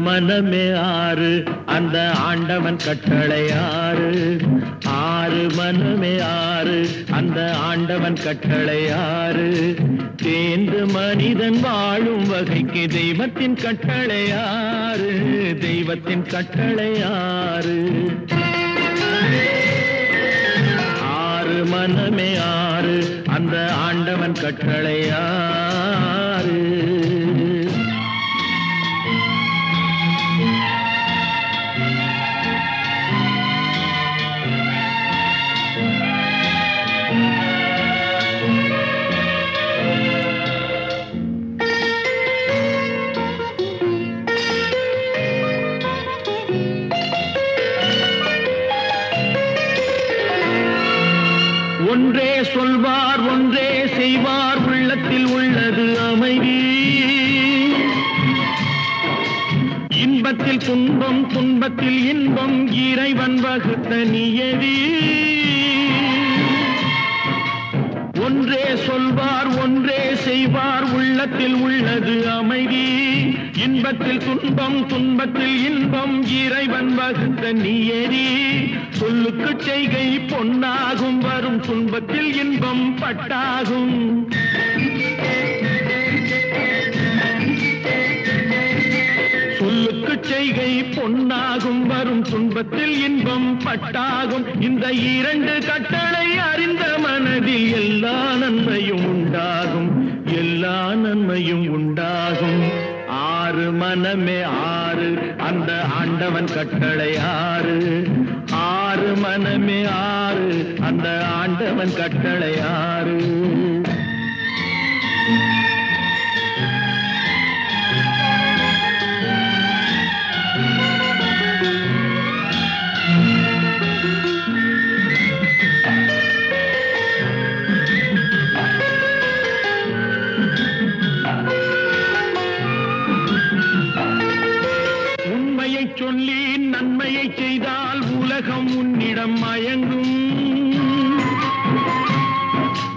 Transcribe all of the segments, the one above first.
மனமே ஆறு அந்த ஆண்டவன் கட்டளை ஆறு. ஆறு மனமே ஆறு அந்த ஆண்டவன் கட்டளை ஆறு. தேர்ந்து மனிதன் வாழும் வகைக்கு தெய்வத்தின் கட்டளை ஆறு. தெய்வத்தின் கட்டளை ஆறு. ஆறு மனமே ஆறு அந்த ஆண்டவன் கட்டளை ஆறு. ஒன்றே சொல்வார் ஒன்றே செய்வார் உள்ளத்தில் உள்ளது அமைதி. இன்பத்தில் துன்பம் துன்பத்தில் இன்பம் இறைவன் வகுத்த நியதி. ஒன்றே சொல்வார் ஒன்றே செய்வார் உள்ளத்தில் உள்ளது அமைதி. இன்பத்தில் துன்பம் துன்பத்தில் இன்பம் இறைவன் வகுத்த நியதி. சொல்லுக்கு செய்கை பொன்னாகும் வரும் துன்பத்தில் இன்பம் பட்டாகும். சொல்லுக்கு செய்கை பொன்னாகும் வரும் துன்பத்தில் இன்பம் பட்டாகும். இந்த இரண்டு கட்டளை அறிந்த மனதில் எல்லா நன்மையும் உண்டாகும். எல்லா நன்மையும் உண்டாகும். ஆறு மனமே ஆறு அந்த ஆண்டவன் கட்டளை ஆறு. ஆறு மனமே ஆறு அந்த ஆண்டவன் கட்டளை ஆறு. சொல்லி நன்மையை செய்தால் உலகம் உன்னிடம் மயங்கும்.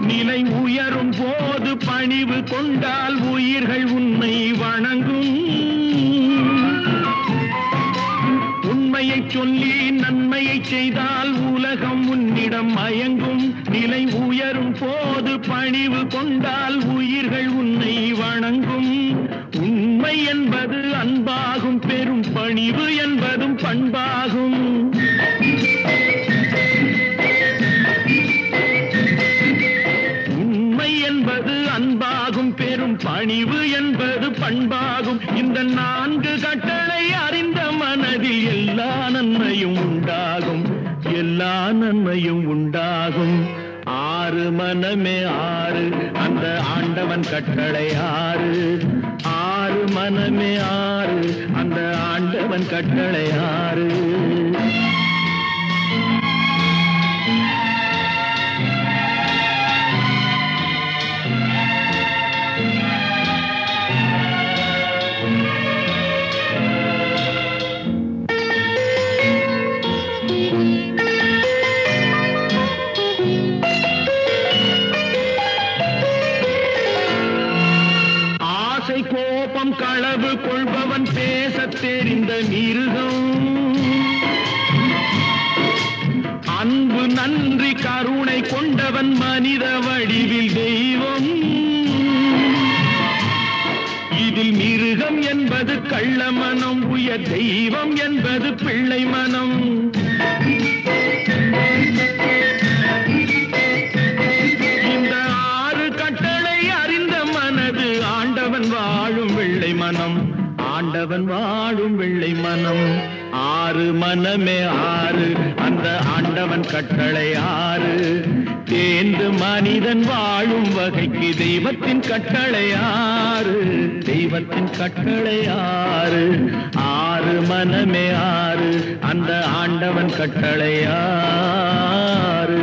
நிலை உயரும் போது பணிவு கொண்டால் உயிர்கள் உன்னை வணங்கும். உண்மையை சொல்லி நன்மையை செய்தால் உலகம் உன்னிடம் மயங்கும். நிலை உயரும் போது பணிவு கொண்டால் உயிர்கள் உன்னை வணங்கும். உண்மை என்பது அன்பாகும் பெரும் பணிவு என்பதும் பண்பாகும். உண்மை என்பது அன்பாகும் பெரும் பணிவு என்பது பண்பாகும். இந்த நான்கு கட்டளை அறிந்த மனதில் எல்லா நன்மையும் உண்டாகும். எல்லா நன்மையும் உண்டாகும். ஆறு மனமே ஆறு அந்த ஆண்டவன் கட்டளை ஆறு. ஆறு மனமே ஆறு அந்த ஆண்டவன் கட்டளை ஆறு. கோபம் களவு கொள்பவன் பேசத் தெரிந்த மிருகம். அன்பு நன்றி கருணை கொண்டவன் மனித வடிவில் தெய்வம். இதில் மிருகம் என்பது கள்ள மனம். உயர் தெய்வம் என்பது பிள்ளை மனம். இந்த ஆறு கட்டளை அறிந்த மனது ஆண்டவன் வாழும் வெள்ளை மனம். ஆண்டவன் வாழும் வெள்ளை மனம். ஆறு மனமே ஆறு அந்த ஆண்டவன் கட்டளை ஆறு. தேர்ந்து மனிதன் வாழும் வகைக்கு தெய்வத்தின் கட்டளை ஆறு. தெய்வத்தின் கட்டளை ஆறு. ஆறு மனமே ஆறு அந்த ஆண்டவன் கட்டளை ஆறு.